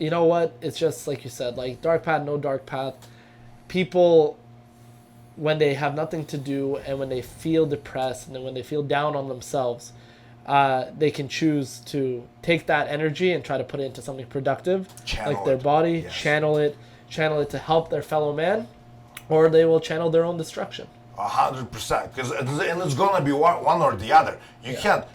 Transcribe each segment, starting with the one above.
you know what? It's just like you said, like dark path, no dark path. People, when they have nothing to do and when they feel depressed and when they feel down on themselves, they can choose to take that energy and try to put it into something productive, like their body, yes. channel it to help their fellow man, or they will channel their own destruction. 100%, and it's gonna be one or the other. You can't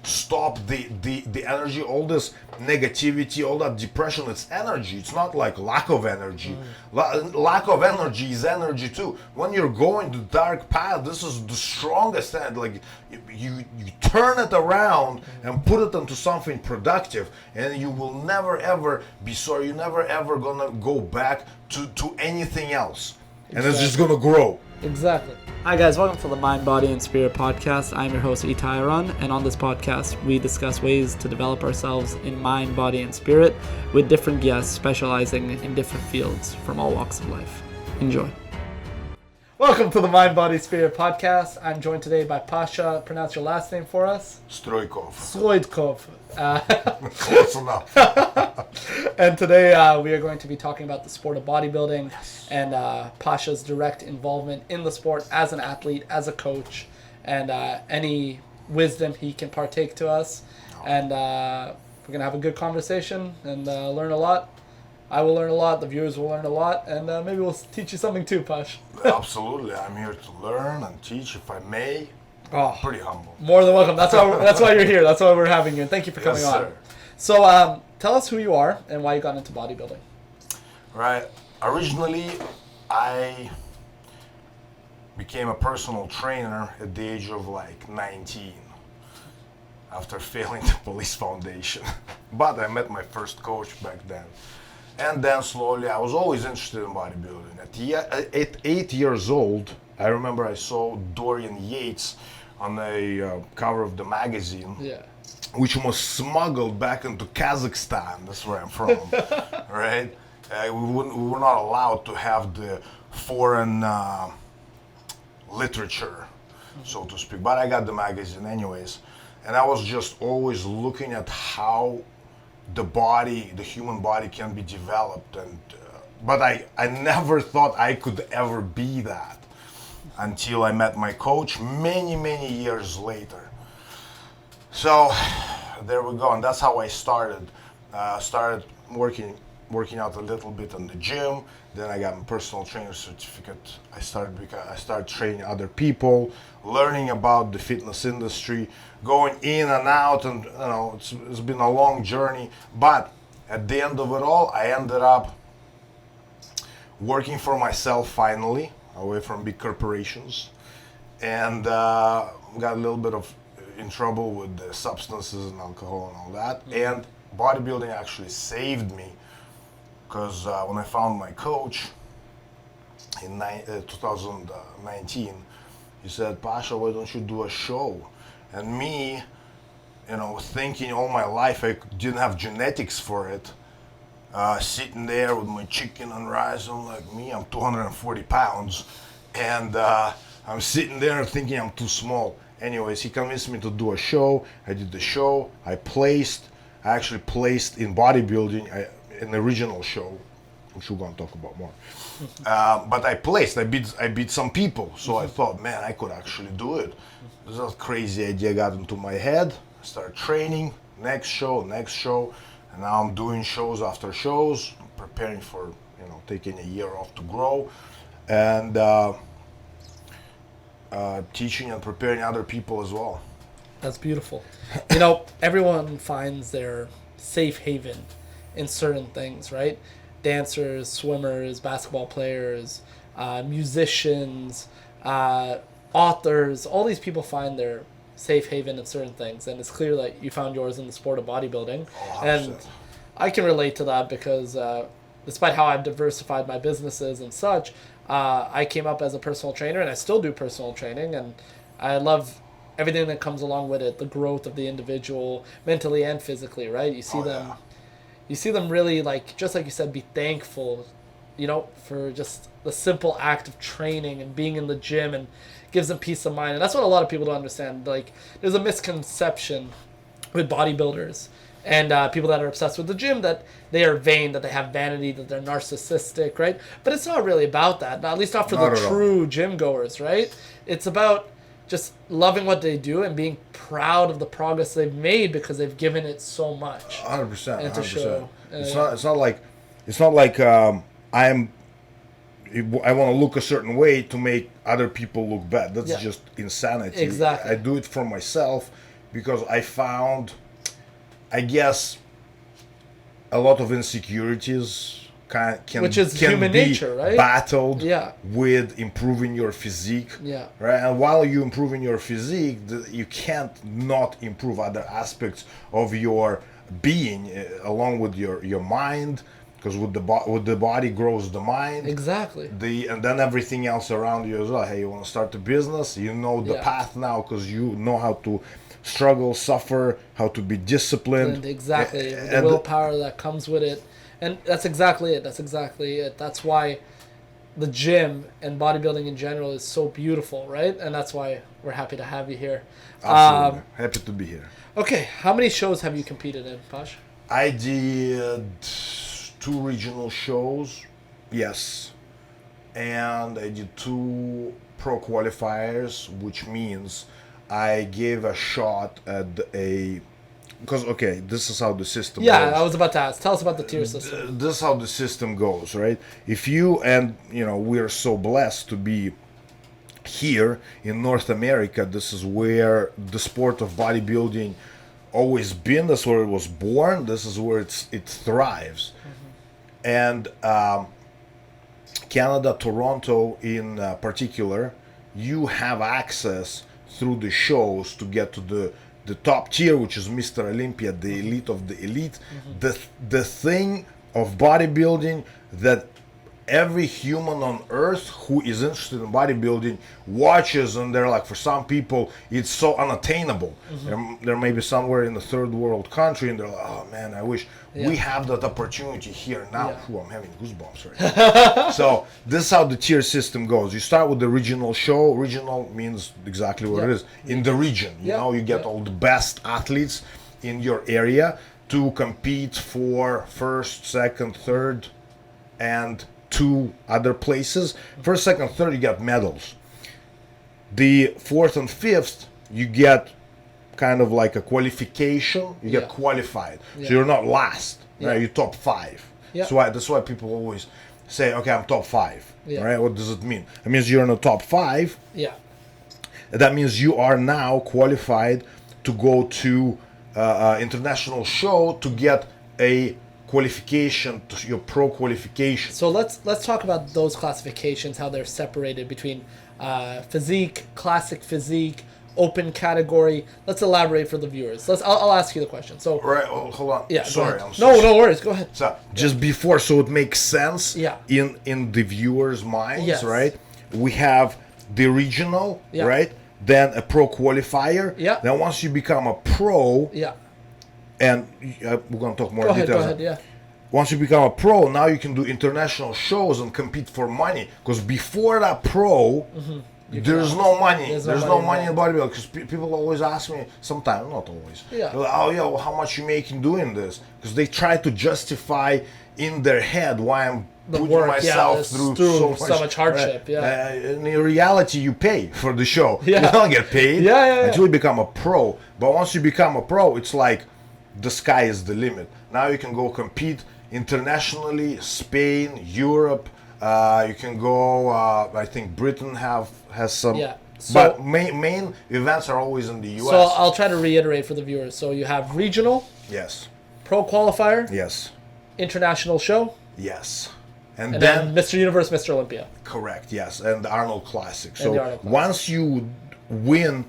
stop the energy, all this negativity, all that depression. It's energy. It's not like lack of energy. Lack of energy is energy too. When you're going the dark path, this is the strongest end. Like you turn it around and put it into something productive, and you will never ever be sorry. You're never ever gonna go back to anything else, and it's just gonna grow. Exactly. Hi guys, welcome to the Mind, Body, and Spirit podcast. I'm your host Itai Aran, and on this podcast we discuss ways to develop ourselves in mind, body, and spirit with different guests specializing in different fields from all walks of life. Enjoy. Welcome to the Mind, Body, Spirit podcast. I'm joined today by Pasha. Pronounce your last name for us. Stroikov. Close enough. And today we are going to be talking about the sport of bodybuilding and Pasha's direct involvement in the sport as an athlete, as a coach, and any wisdom he can partake to us. And we're going to have a good conversation and learn a lot. I will learn a lot, the viewers will learn a lot, and maybe we'll teach you something too, Pash. Absolutely. I'm here to learn and teach, if I may. Oh, pretty humble. More than welcome. That's why you're here. That's why we're having you. And thank you for coming on. Sir. So tell us who you are and why you got into bodybuilding. Right. Originally, I became a personal trainer at the age of like 19 after failing the police foundation. But I met my first coach back then. And then slowly, I was always interested in bodybuilding. At 8 years old, I remember I saw Dorian Yates on the cover of the magazine, which was smuggled back into Kazakhstan. That's where I'm from, right? We were not allowed to have the foreign literature, so to speak. But I got the magazine anyways. And I was just always looking at how the human body can be developed. But I never thought I could ever be that until I met my coach many years later. So there we go, and that's how I started. Started working out a little bit in the gym. Then I got my personal trainer certificate. I started training other people, learning about the fitness industry, going in and out, and it's been a long journey. But at the end of it all, I ended up working for myself finally, away from big corporations, and got a little bit in trouble with the substances and alcohol and all that. And bodybuilding actually saved me, because when I found my coach in 2019, he said, "Pasha, why don't you do a show?" And me, thinking all my life I didn't have genetics for it, sitting there with my chicken and rice. I'm like, I'm 240 pounds, and I'm sitting there thinking I'm too small. Anyways, he convinced me to do a show. I did the show. I actually placed in bodybuilding an original show, which we're going to talk about more. But I beat some people. So I thought, man, I could actually do it. This crazy idea got into my head. I started training, next show, and now I'm doing shows after shows, preparing for, taking a year off to grow, and teaching and preparing other people as well. That's beautiful. Everyone finds their safe haven in certain things, right? Dancers, swimmers, basketball players, musicians, authors, all these people find their safe haven in certain things, and it's clear that you found yours in the sport of bodybuilding. Oh, and I can relate to that because despite how I've diversified my businesses and such, I came up as a personal trainer, and I still do personal training, and I love everything that comes along with it, the growth of the individual mentally and physically, right? You see them really, just like you said, be thankful, for just the simple act of training and being in the gym, and gives them peace of mind. And that's what a lot of people don't understand. There's a misconception with bodybuilders And people that are obsessed with the gym, that they are vain, that they have vanity, that they're narcissistic, right? But it's not really about that, at least not for Not the at all. true gym goers, right? It's about just loving what they do and being proud of the progress they've made because they've given it so much. 100%. And to 100%. show, It's yeah. not. It's not like I want to look a certain way to make other people look bad. That's Yeah. just insanity. Exactly. I do it for myself because I found, I guess, a lot of insecurities Which is can human be nature, right? battled Yeah. with improving your physique. Yeah. Right. And while you improving your physique, you can't not improve other aspects of your being, along with your mind, because with the body grows the mind. Exactly. And then everything else around you as well. Hey, you want to start a business? You know the Yeah. path now because you know how to struggle, suffer, how to be disciplined. And exactly. The And willpower that comes with it. And that's exactly it. That's why the gym and bodybuilding in general is so beautiful, right? And that's why we're happy to have you here. Absolutely. Happy to be here. Okay, how many shows have you competed in, Pash? I did 2 regional shows, yes, and I did 2 pro qualifiers, which means I gave a shot at because okay, this is how the system Yeah, goes. I was about to ask. Tell us about the tier system. This is how the system goes, right? If you we're so blessed to be here in North America. This is where the sport of bodybuilding always been. That's where it was born. This is where it thrives. And Canada, Toronto in particular, you have access through the shows to get to the top tier, which is Mr. Olympia, the elite of the elite. The thing of bodybuilding that every human on earth who is interested in bodybuilding watches, and they're like, for some people it's so unattainable. There may be somewhere in a third world country and they're like, oh man, I wish we have that opportunity here now. Ooh, I'm having goosebumps right now. So this is how the tier system goes. You start with the regional show. Regional means exactly what it is. In the region, you know, you get all the best athletes in your area to compete for first, second, third, and 2 other places. First, second, third, you get medals. The 4th and 5th, you get kind of like a qualification. You get qualified, so you're not last. Right? You're top 5. So that's why people always say, "Okay, I'm top 5." Right? What does it mean? It means you're in the top 5. Yeah. That means you are now qualified to go to international show to get a qualification, to your pro qualification. So let's talk about those classifications, how they're separated between physique, classic physique, open category. Let's elaborate for the viewers. I'll ask you the question. So Right, oh, hold on. yeah, Sorry, I'm no worries. Go ahead. So just before, so it makes sense. Yeah. In the viewers' minds, Yes. right? We have the regional, right? Then a pro qualifier. Yeah. Then once you become a pro, Yeah. and we're gonna talk more Go ahead. details. Go ahead. Yeah. Once you become a pro, now you can do international shows and compete for money. Because before that pro, there's no money. There's no money in bodybuilding. Because people always ask me, sometimes, not always, Yeah. they're like, oh yeah, well, how much you making doing this? Because they try to justify in their head why I'm putting work, myself through so much hardship. in reality, you pay for the show. Yeah. You don't get paid Yeah. until you become a pro. But once you become a pro, it's like the sky is the limit. Now you can go compete internationally, Spain, Europe. You can go. I think Britain has some. Yeah. So, but main events are always in the U.S. So I'll try to reiterate for the viewers. So you have regional, Yes. pro qualifier, Yes. international show, Yes. and then Mr. Universe, Mr. Olympia. Correct. Yes, and the Arnold Classic. And So the Arnold Classic. once you win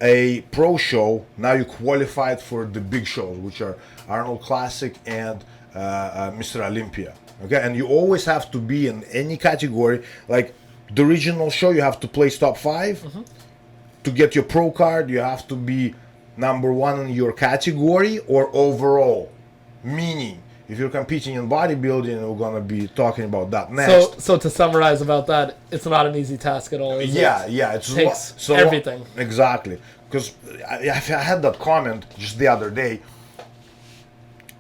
a pro show, now you qualified for the big shows, which are Arnold Classic and Mr. Olympia. Okay, and you always have to be in any category. Like the regional show, you have to place top 5. To get your pro card, you have to be number 1 in your category or overall. Meaning, if you're competing in bodybuilding, we're gonna be talking about that next. So to summarize about that, it's not an easy task at all. It takes everything. Exactly, because I had that comment just the other day.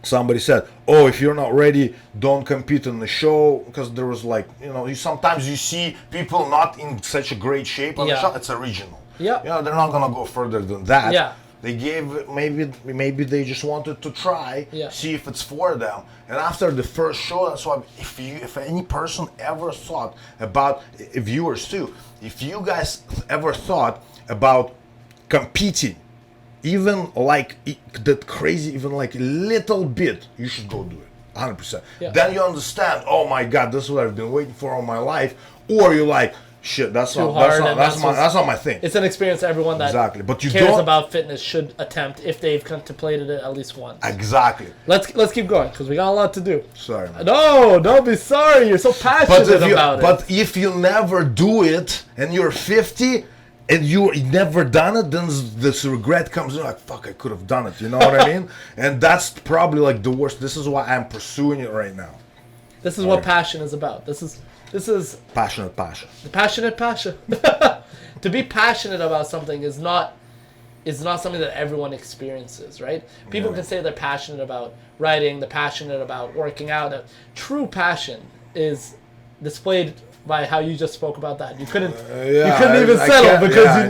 somebody said, "Oh, if you're not ready, don't compete in the show," because there was like, sometimes you see people not in such a great shape on the show. It's original. Yeah. They're not gonna go further than that. Yeah. They gave maybe they just wanted to try, see if it's for them. And after the first show, that's why if any person ever thought about, viewers too, if you guys ever thought about competing, even like that crazy, even like a little bit, you should go do it, 100%. Yeah. Then you understand, oh my God, this is what I've been waiting for all my life. Or you're like, shit, that's not my thing. It's an experience everyone that but you cares about fitness should attempt if they've contemplated it at least once. Exactly. Let's keep going because we got a lot to do. Sorry, man. No, don't be sorry. You're so passionate about it. But if you never do it and you're 50 and you never done it, then this regret comes in like, fuck, I could have done it. You know what I mean? And that's probably like the worst. This is why I'm pursuing it right now. This is what passion is about. This is passionate Pasha. The passionate Pasha. To be passionate about something is not something that everyone experiences, right? People can say they're passionate about writing, they're passionate about working out. True passion is displayed by how you just spoke about that. You couldn't even settle because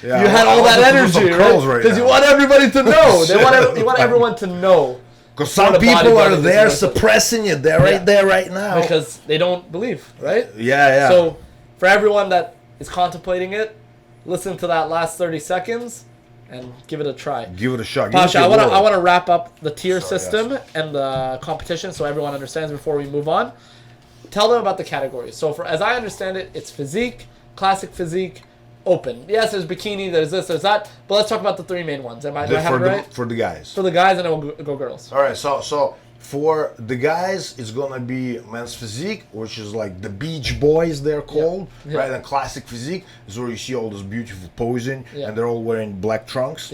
you had all that energy, right? Because you want everybody to know. You want everyone to know. Because some people are there suppressing it. They're right there right now. Because they don't believe, right? Yeah. So for everyone that is contemplating it, listen to that last 30 seconds and give it a try. Give it a shot. Pasha, I want to wrap up the tier system and the competition so everyone understands before we move on. Tell them about the categories. So as I understand it, it's physique, classic physique, open. Yes, there's bikini, there's this, there's that, but let's talk about the three main ones. Do I have it right? For the guys. For the guys, and then we'll go girls. All right, so for the guys, it's gonna be men's physique, which is like the beach boys, they're called, right? And classic physique is where you see all this beautiful posing, and they're all wearing black trunks,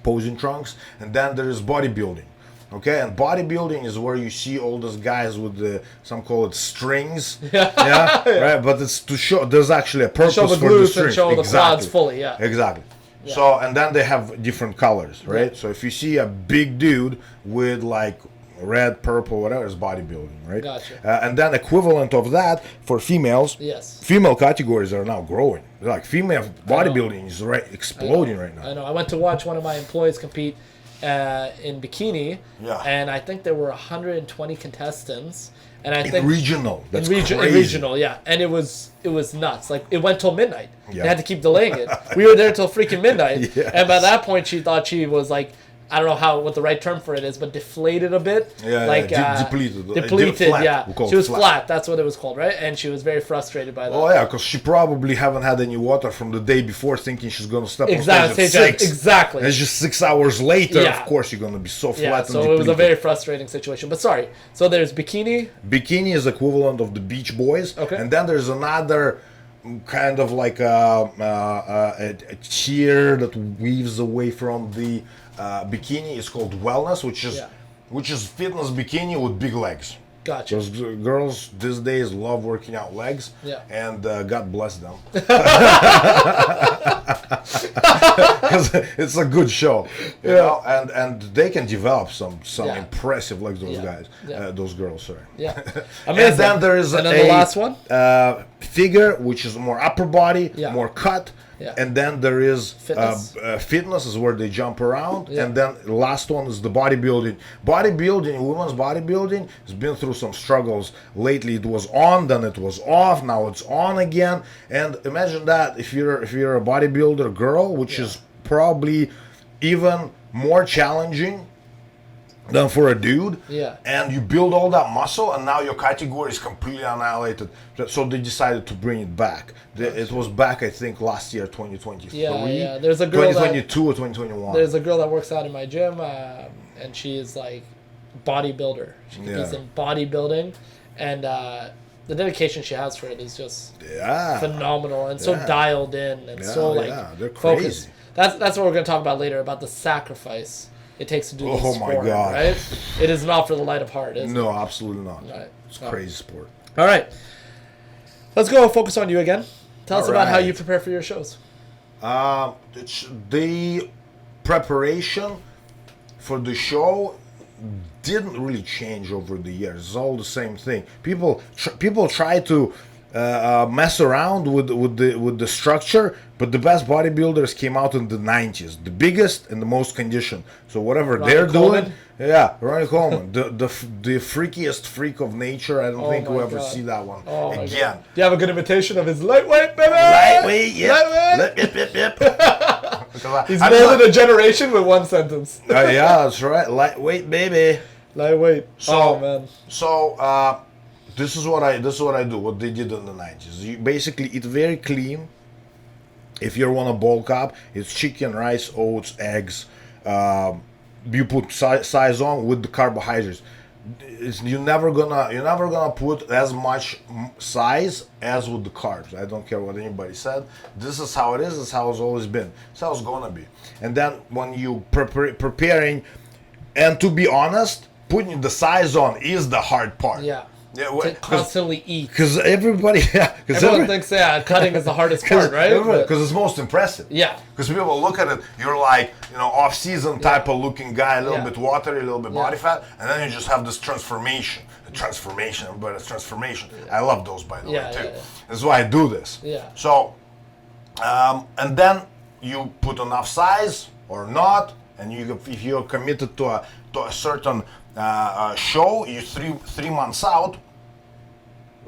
posing trunks. And then there is bodybuilding. Okay, and bodybuilding is where you see all those guys with some call it strings, right? But it's to show there's actually a purpose show the for the glutes strings. and show the quads fully, Exactly. Yeah. So and then they have different colors, right? Yeah. So if you see a big dude with like red, purple, whatever, is bodybuilding, right? Gotcha. And then equivalent of that for females. Yes. Female categories are now growing. Like female bodybuilding is exploding right now. I know. I went to watch one of my employees compete in bikini, and I think there were 120 contestants, and I think regional. That's crazy. Regional, and it was nuts. Like it went till midnight. They had to keep delaying it. We were there till freaking midnight, and by that point she thought she was like, I don't know what the right term for it is, but deflated a bit. Depleted. Flat. She was flat. That's what it was called, right? And she was very frustrated by that. Oh yeah, because she probably haven't had any water from the day before, thinking she's gonna step on stage at 6. Exactly. And it's just 6 hours later. Of course, you're gonna be so flat. And so it was a very frustrating situation. But sorry. So there's bikini. Bikini is equivalent of the beach boys. Okay. And then there's another kind of like a tier that weaves away from the bikini. Is called wellness, which is fitness bikini with big legs. Gotcha. Those girls these days love working out legs, and God bless them. Because it's a good show, you know, and they can develop some impressive legs. Those guys, those girls, sorry. Yeah, amazing. And then there is the last one, figure, which is more upper body, more cut. Yeah. And then there is fitness. Fitness is where they jump around, and then the last one is the bodybuilding. Women's bodybuilding has been through some struggles lately. It was on, then it was off, now it's on again. And imagine that if you're a bodybuilder girl, which is probably even more challenging than for a dude, and you build all that muscle, and now your category is completely annihilated. So they decided to bring it back. It was back, I think, last year, 2023. Yeah. There's a girl 2022 or 2021. There's a girl that works out in my gym, and she is like bodybuilder. She competes in bodybuilding, and the dedication she has for it is just phenomenal and so dialed in and so they're focused. That's what we're going to talk about later, about the sacrifice it takes to do this sport. Oh my God. Right? It is not for the light of heart, is it? No, absolutely not. Right. It's a crazy sport. All right. Let's go focus on you again. Tell us about how you prepare for your shows. The preparation for the show, didn't really change over the years. It's all the same thing. People try to mess around with the structure, but the best bodybuilders came out in the 90s, the biggest and the most conditioned. So whatever they're doing, yeah, Ronnie Coleman, the freakiest freak of nature. I don't think we'll ever see that one again. Do you have a good imitation of his lightweight, baby? Lightweight, yep. Lightweight. Yep. He's molded a generation with one sentence. Yeah, that's right. Lightweight, baby. Lightweight. So, man. So this is what I do. What they did in the 90s. You basically eat very clean. If you want to bulk up, it's chicken, rice, oats, eggs. You put size on with the carbohydrates. You're never gonna put as much size as with the carbs. I don't care what anybody said. This is how it is. This is how it's always been. It's how it's gonna be. And then when you preparing, and to be honest, putting the size on is the hard part. Yeah. Yeah, to constantly eat. Because everybody, everyone thinks cutting is the hardest part, right? Because it's most impressive. Yeah. Because people look at it, you're like, off-season type of looking guy, a little bit watery, a little bit body fat, and then you just have this transformation. Everybody's transformation. I love those, by the way, too. That's why I do this. Yeah. So, and then you put enough size or not, and if you're committed to a certain show, you 3 months out,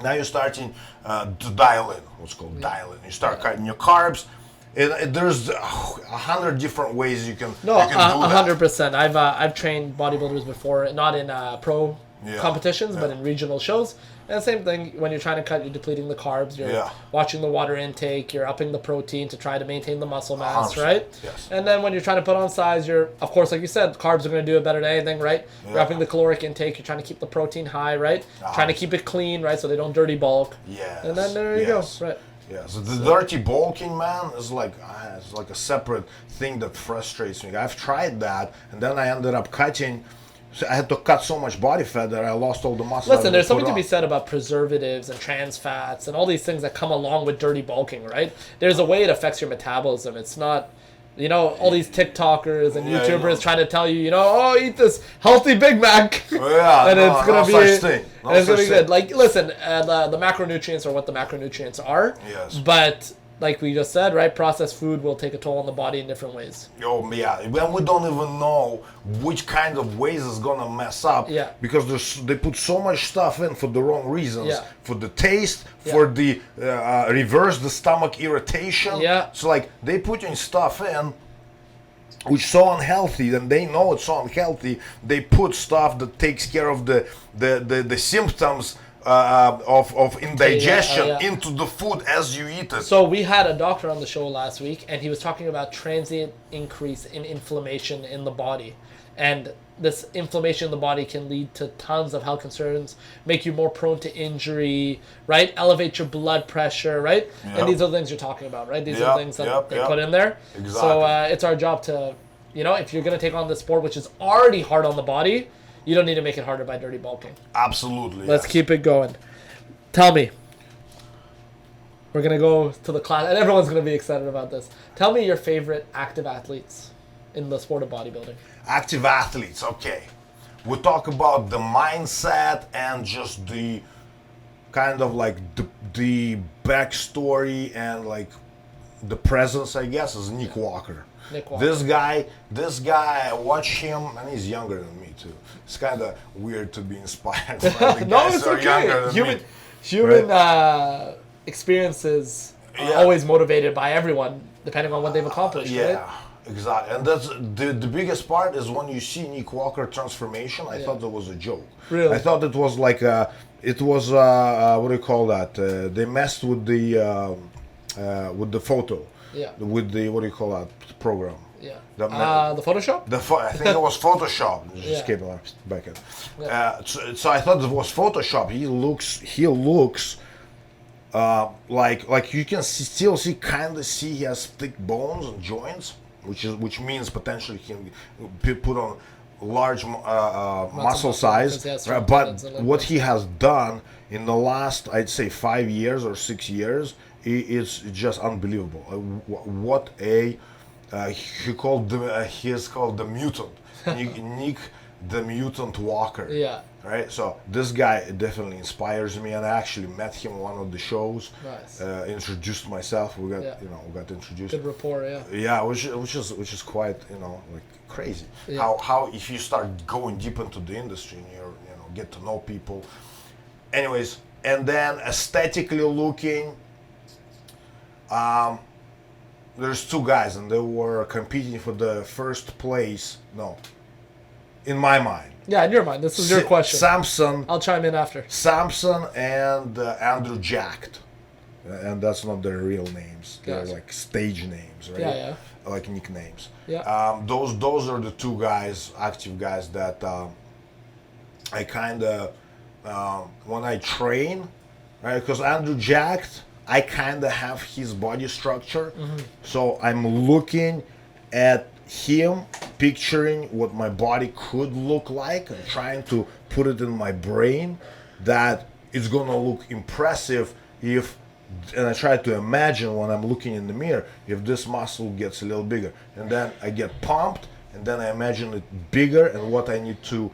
now you're starting to dial in, what's called dial in. You start cutting your carbs. There's 100 different ways you can do that. 100%. I've trained bodybuilders before, not in pro competitions, but in regional shows. And the same thing, when you're trying to cut, you're depleting the carbs, you're watching the water intake, you're upping the protein to try to maintain the muscle mass, right? Yes. And then when you're trying to put on size, you're, of course, like you said, carbs are going to do it better than anything, right? Yeah. You're upping the caloric intake, you're trying to keep the protein high, right? Trying to keep it clean, right? So they don't dirty bulk. Yes. And then there you go, right? Yeah, so the dirty bulking, man, is like a separate thing that frustrates me. I've tried that, and then I ended up cutting. So I had to cut so much body fat that I lost all the muscle. Listen, there's something to be said about preservatives and trans fats and all these things that come along with dirty bulking, right? There's a way it affects your metabolism. It's not, all these TikTokers and YouTubers trying to tell you, eat this healthy Big Mac. Yeah, and it's going to be, it's going to be good. Like, listen, the macronutrients are what the macronutrients are. Yes. But like we just said, right? Processed food will take a toll on the body in different ways. Oh, yeah. And we don't even know which kind of ways it's going to mess up. Yeah. Because they put so much stuff in for the wrong reasons. Yeah. For the taste, for the reverse the stomach irritation. Yeah. So, like, they put in stuff in which is so unhealthy, and they know it's so unhealthy. They put stuff that takes care of the symptoms of indigestion into the food as you eat it. So we had a doctor on the show last week, and he was talking about transient increase in inflammation in the body. And this inflammation in the body can lead to tons of health concerns, make you more prone to injury, right? Elevate your blood pressure, right? Yep. And these are the things you're talking about, right? These are the things that they put in there. Exactly. So it's our job to, if you're going to take on this sport, which is already hard on the body, you don't need to make it harder by dirty bulking. Absolutely. Let's keep it going. Tell me. We're going to go to the class, and everyone's going to be excited about this. Tell me your favorite active athletes in the sport of bodybuilding. Active athletes, okay. We talk about the mindset and just the kind of like the backstory and like the presence, I guess, is Nick Walker. Nick Walker. This guy, I watch him, and he's younger than me too. It's kind of weird to be inspired by the guys that are younger than me. Human experiences are always motivated by everyone, depending on what they've accomplished. Yeah, right? exactly. And that's the biggest part is when you see Nick Walker transformation. I thought that was a joke. Really? I thought it was like what do you call that? They messed with the photo. Yeah. With the what do you call that program? Yeah. The Photoshop? I think it was Photoshop. Just keep it back in. So I thought it was Photoshop. He looks like you can still see he has thick bones and joints, which means potentially he can put on large muscle size. Right? But what he has done in the last, I'd say, 5 years or 6 years, it's just unbelievable. What he is called the mutant. Nick the mutant walker. Yeah. Right. So this guy definitely inspires me, and I actually met him on one of the shows. Nice. Introduced myself. We got Yeah. we got introduced. Good rapport, yeah. Yeah, which is quite like crazy. Yeah. How if you start going deep into the industry and get to know people. Anyways, and then aesthetically looking, there's two guys and they were competing for the first place. No, in my mind. Yeah, in your mind. This is your question. Samson. I'll chime in after. Samson and Andrew Jacked. And that's not their real names. They're Gotcha. like stage names, right? Yeah. Like nicknames. Yeah. Those are the two guys, active guys that I kind of when I train, right? Because Andrew Jacked, I kind of have his body structure, so I'm looking at him, picturing what my body could look like, and trying to put it in my brain that it's gonna look impressive if. And I try to imagine when I'm looking in the mirror if this muscle gets a little bigger, and then I get pumped, and then I imagine it bigger and what I need to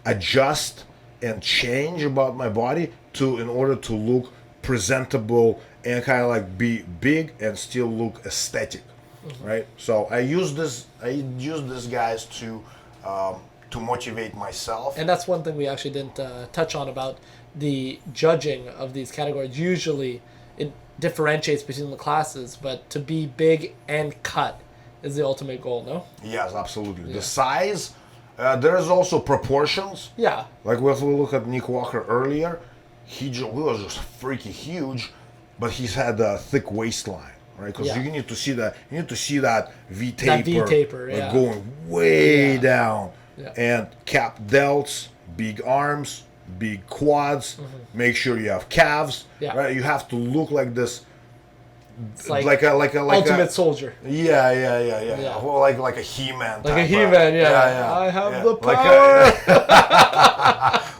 adjust and change about my body in order to look presentable and kind of like be big and still look aesthetic, right? So I use these guys to motivate myself. And that's one thing we actually didn't touch on about the judging of these categories. Usually it differentiates between the classes, but to be big and cut is the ultimate goal, no? Yes, absolutely. Yeah. The size, there is also proportions. Yeah. Like if we look at Nick Walker earlier, he was just freaking huge, but he's had a thick waistline, right? Because Yeah. you need to see that V taper, That V taper, yeah. going way Yeah. down, Yeah. and cap delts, big arms, big quads. Make sure you have calves, Yeah. right? You have to look like this, It's like like a ultimate soldier. Yeah. Well, like a He-Man. Like a type, He-Man, yeah. I have the power.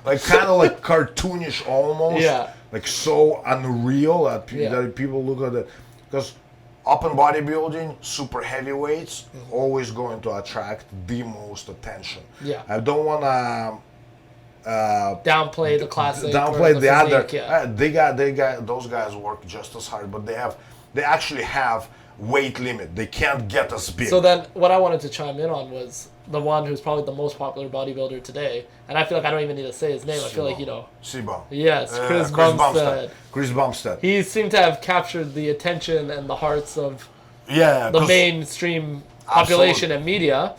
Like kind of like cartoonish almost. Yeah. Like so unreal that people look at it. Because up in bodybuilding, super heavyweights always going to attract the most attention. Yeah. I don't want to Downplay the classic. downplay or the other. physique, yeah. They got those guys work just as hard, but they actually have weight limit. They can't get as big. So then what I wanted to chime in on was the one who's probably the most popular bodybuilder today, and I feel like I don't even need to say his name. I feel like Sibo. Yes, Chris Bumstead. Chris Bumstead. He seemed to have captured the attention and the hearts of Yeah. the mainstream population and media.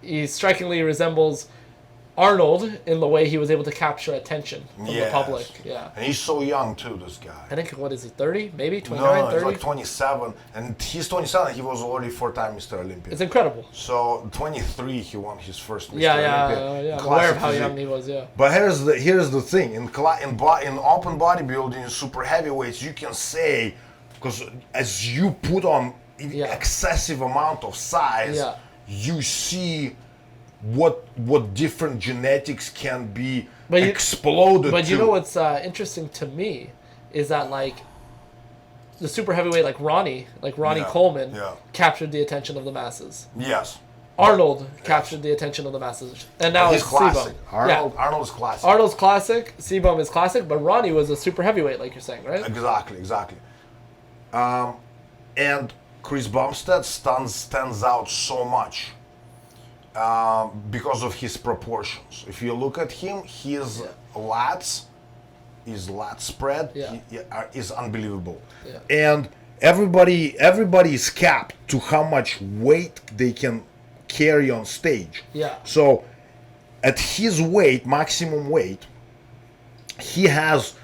He strikingly resembles Arnold in the way he was able to capture attention from the public. Yeah. And he's so young too, this guy. I think, what is he, 30? Maybe? 29, No, 30? he's like 27. And he's 27, he was already 4-time Mr. Olympia. It's incredible. So 23, he won his first Mr. Olympia. Yeah. I'm aware of how physique. young he was, yeah. But here's the thing. In open bodybuilding, in super heavyweights, you can say, because as you put on excessive amount of size, you see what different genetics can be exploded. But you know what's interesting to me is that like the super heavyweight like Ronnie Coleman captured the attention of the masses. Yes. Arnold captured the attention of the masses, and now he's it's classic. Sebum. Arnold's classic. Arnold's classic. Sebum is classic, but Ronnie was a super heavyweight, like you're saying, right? Exactly. And Chris Bumstead stands out so much. Because of his proportions. If you look at him, his lats spread is unbelievable. Yeah. And everybody is capped to how much weight they can carry on stage. Yeah. So at his weight, maximum weight, he has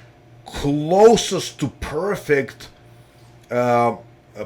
closest to perfect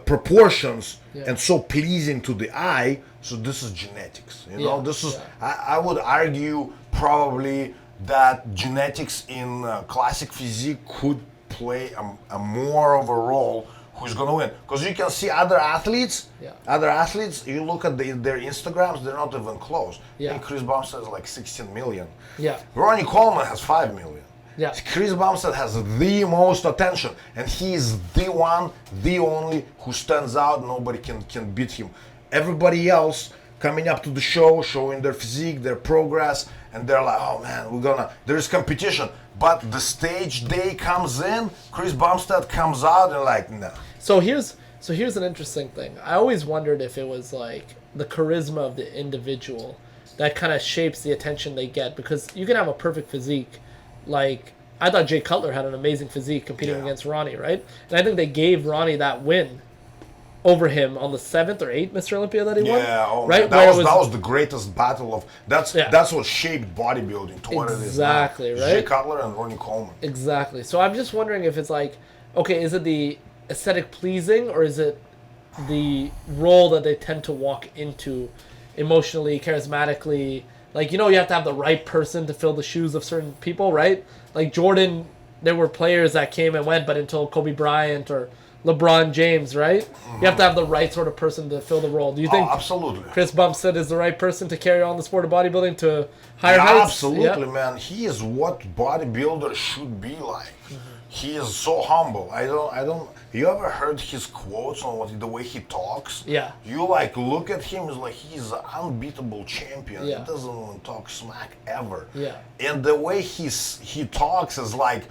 proportions and so pleasing to the eye. So this is genetics, this is, I would argue probably that genetics in classic physique could play a more of a role who's going to win. Because you can see other athletes, you look at their Instagrams, they're not even close. I think Chris Bumstead has like 16 million. Yeah. Ronnie Coleman has 5 million. Yeah. Chris Bumstead has the most attention, and he is the one, the only who stands out. Nobody can beat him. Everybody else coming up to the show, showing their physique, their progress, and they're like, oh man, there's competition. But the stage day comes in, Chris Bumstead comes out, and like, no. So here's an interesting thing. I always wondered if it was like the charisma of the individual that kind of shapes the attention they get, because you can have a perfect physique. Like, I thought Jay Cutler had an amazing physique competing against Ronnie, right? And I think they gave Ronnie that win over him on the 7th or 8th Mr. Olympia that he won. Yeah, right? That was the greatest battle of that's what shaped bodybuilding to what it is now. Exactly, right? Jay Cutler and Ronnie Coleman. Exactly. So I'm just wondering if it's like, okay, is it the aesthetic pleasing, or is it the role that they tend to walk into emotionally, charismatically? Like, you have to have the right person to fill the shoes of certain people, right? Like Jordan, there were players that came and went, but until Kobe Bryant or LeBron James, right? Mm-hmm. You have to have the right sort of person to fill the role. Do you think absolutely. Chris Bumstead is the right person to carry on the sport of bodybuilding to higher heights? Absolutely, man. He is what bodybuilders should be like. Mm-hmm. He is so humble. I don't. You ever heard his quotes on the way he talks? Yeah. You look at him, it's like he's an unbeatable champion. Yeah. He doesn't want to talk smack ever. Yeah. And the way he talks is like,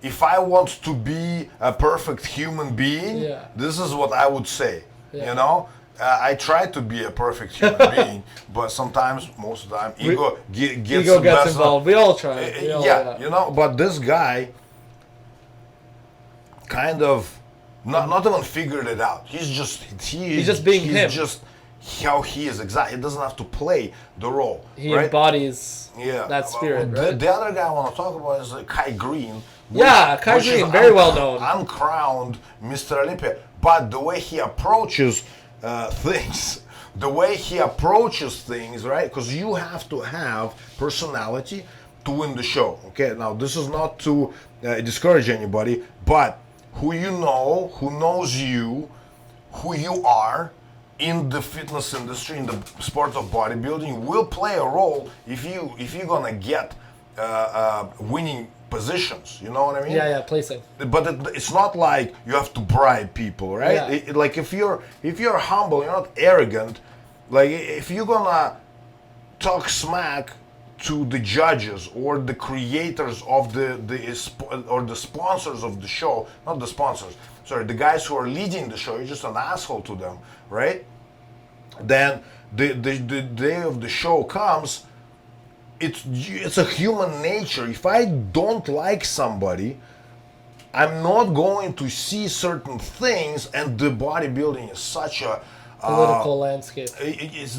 if I want to be a perfect human being, this is what I would say. Yeah. I try to be a perfect human being, but sometimes, most of the time, ego gets involved. We all try. But this guy kind of not even figured it out. He's just being him. He's just how he is exactly. He doesn't have to play the role. He embodies that spirit. Right? The other guy I want to talk about is Kai Green. Kai Green, very well known. Uncrowned Mr. Olympia. But the way he approaches things, right? Because you have to have personality to win the show. Okay, now this is not to discourage anybody, but who knows you, who you are in the fitness industry, in the sport of bodybuilding, will play a role if you're gonna get winning positions. You know what I mean? Yeah, placing. But it's not like you have to bribe people, right? Yeah. Like if you're humble, you're not arrogant. Like if you're gonna talk smack to the judges or the creators of the sponsors of the show, not the sponsors, sorry, the guys who are leading the show, you're just an asshole to them, right? Then the day of the show comes, it's a human nature. If I don't like somebody, I'm not going to see certain things, and the bodybuilding is such a political landscape. It's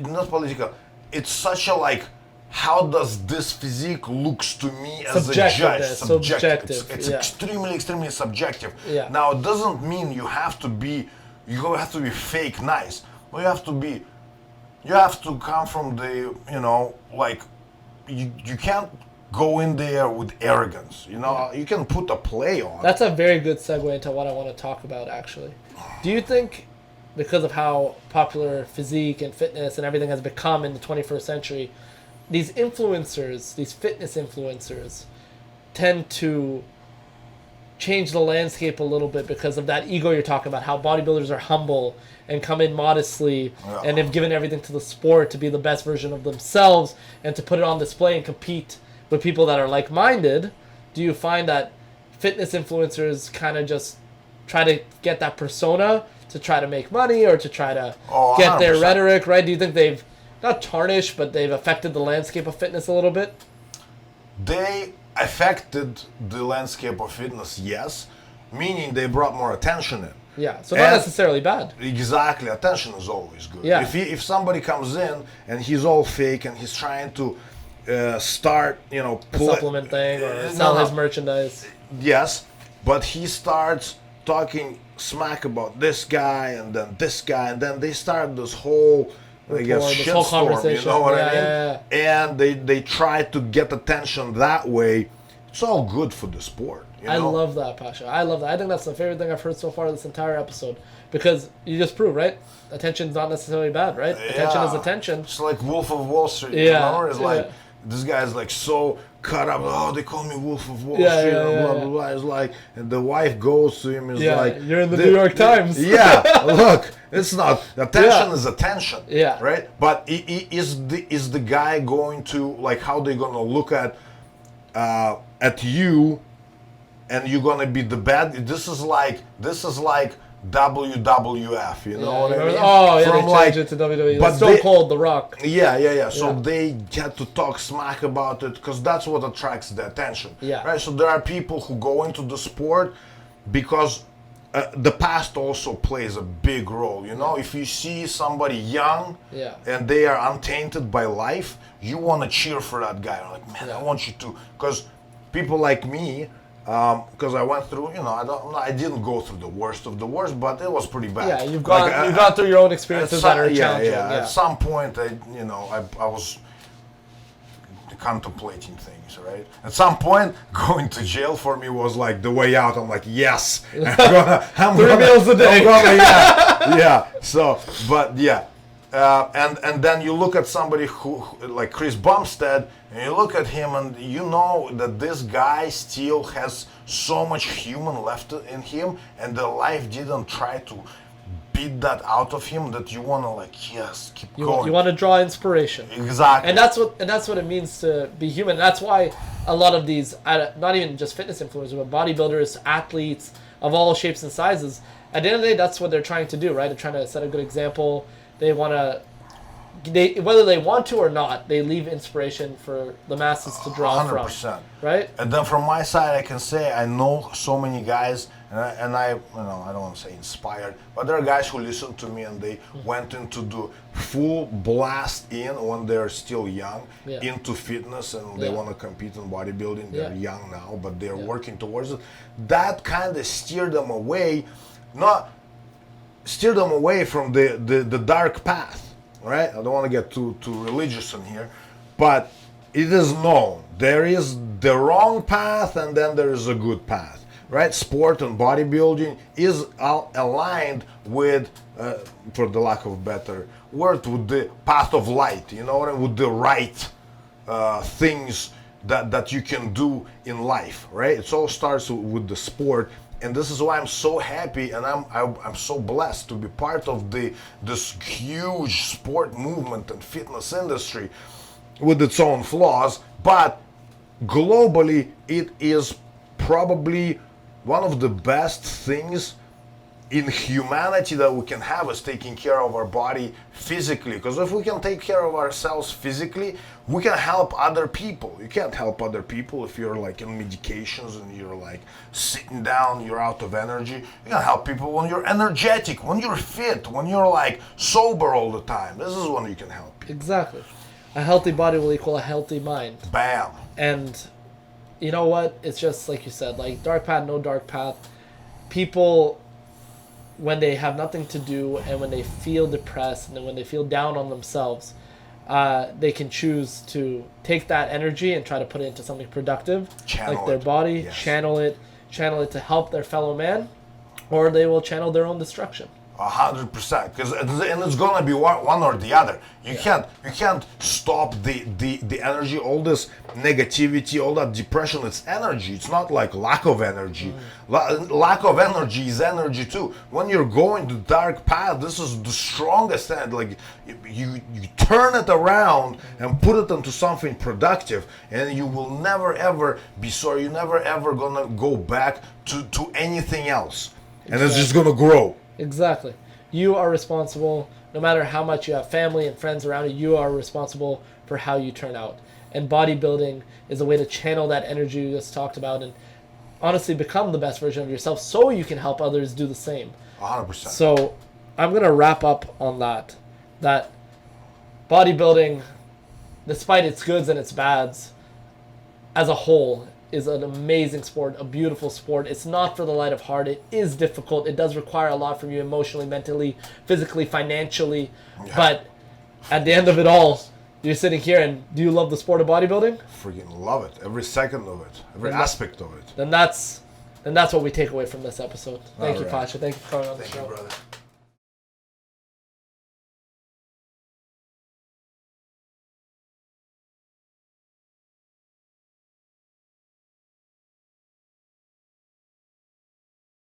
not political. It's such a how does this physique looks to me as a judge? Subjective. It's extremely subjective. Yeah. Now it doesn't mean you have to be fake nice. Well, you have to come from the you can't go in there with arrogance. You can put a play on. That's a very good segue into what I want to talk about, actually. Do you think, because of how popular physique and fitness and everything has become in the 21st century, these influencers, these fitness influencers, tend to change the landscape a little bit because of that ego you're talking about, how bodybuilders are humble and come in modestly and have given everything to the sport to be the best version of themselves and to put it on display and compete with people that are like-minded? Do you find that fitness influencers kind of just try to get that persona to try to make money or to try to get their rhetoric, right? Do you think they've not tarnished, but they've affected the landscape of fitness a little bit? They affected the landscape of fitness, yes, meaning they brought more attention in. Yeah, so not necessarily bad. Exactly, attention is always good. Yeah. If somebody comes in and he's all fake and he's trying to start, a supplement thing or sell his merchandise. Yes, but he starts talking smack about this guy and then this guy, and then they start this whole shitstorm, you know what I mean? Yeah. And they try to get attention that way. It's all good for the sport. I love that, Pasha. I love that. I think that's the favorite thing I've heard so far this entire episode. Because you just proved, right? Attention's not necessarily bad, right? Yeah. Attention is attention. It's like Wolf of Wall Street. It's like, this guy's so cut up. Oh, they call me Wolf of Wall Street. Blah, blah, blah. It's like, and the wife goes to him and is like, you're in the New York Times. Yeah, look, It's not. Attention is attention. Yeah. Right. But is the guy going to, like, how they gonna look at you, and you're gonna be the bad? This is like WWF, you know what I mean? Oh, yeah, From they like, changed it to WWE. but It's Stone Cold, The Rock. Yeah. So they get to talk smack about it because that's what attracts the attention. Yeah. Right. So there are people who go into the sport because the past also plays a big role. You know, if you see somebody young and they are untainted by life, you want to cheer for that guy. Like, man, I want you to, because people like me. Because I went through, you know, I didn't go through the worst of the worst, but it was pretty bad. Yeah, you've gone through your own experiences that are challenging. Yeah. At some point, I was contemplating things, right? At some point, going to jail for me was like the way out. I'm like, yes, I'm 3 meals a day. Yeah. So, but yeah. And then you look at somebody who like Chris Bumstead, and you look at him, and you know that this guy still has so much human left in him, and the life didn't try to beat that out of him, that you want to, like, yes, keep going. You want to draw inspiration. Exactly. And that's what it means to be human. That's why a lot of these, not even just fitness influencers, but bodybuilders, athletes of all shapes and sizes, at the end of the day, that's what they're trying to do, right? They're trying to set a good example. They want to, whether they want to or not, they leave inspiration for the masses to draw 100%. From. Right? And then from my side, I can say I know so many guys, and I, you know, I don't want to say inspired, but there are guys who listen to me and they went into the full blast in when they're still young, into fitness, and they want to compete in bodybuilding. They're young now, but they're working towards it. That kind of steered them away, from the dark path. Right? I don't want to get too religious in here, but it is known there is the wrong path and then there is a good path. Right? Sport and bodybuilding is aligned with, for the lack of a better word, with the path of light. You know what I mean? With the right things that you can do in life. Right? It all starts with the sport. And this is why I'm so happy, and I'm so blessed to be part of this huge sport movement and fitness industry with its own flaws. But globally, it is probably one of the best things in humanity that we can have, is taking care of our body physically. Because if we can take care of ourselves physically, we can help other people. You can't help other people if you're like in medications and you're like sitting down, you're out of energy. You can help people when you're energetic, when you're fit, when you're like sober all the time. This is when you can help people. Exactly. A healthy body will equal a healthy mind. Bam. And you know what? It's just like you said, like dark path, no dark path. People, when they have nothing to do and when they feel depressed and then when they feel down on themselves, they can choose to take that energy and try to put it into something productive, like their body, channel it to help their fellow man, or they will channel their own destruction. 100%, and it's gonna be one or the other. You can't stop the energy, all this negativity, all that depression. It's energy. It's not like lack of energy. Lack of energy is energy too. When you're going the dark path, this is the strongest end. Like you turn it around and put it into something productive, and you will never ever be sorry. You're never ever gonna go back to anything else, and it's just gonna grow. Exactly. You are responsible, no matter how much you have family and friends around you are responsible for how you turn out. And bodybuilding is a way to channel that energy you just talked about and honestly become the best version of yourself so you can help others do the same. 100%. So I'm going to wrap up on that bodybuilding, despite its goods and its bads, as a whole, is an amazing sport, a beautiful sport. It's not for the light of heart. It is difficult. It does require a lot from you emotionally, mentally, physically, financially. Yeah. But at the end of it all, you're sitting here and do you love the sport of bodybuilding? Freaking love it. Every second of it. Every aspect of it. Then that's what we take away from this episode. Thank you, Pasha. Thank you for coming on the show. Thank you, brother.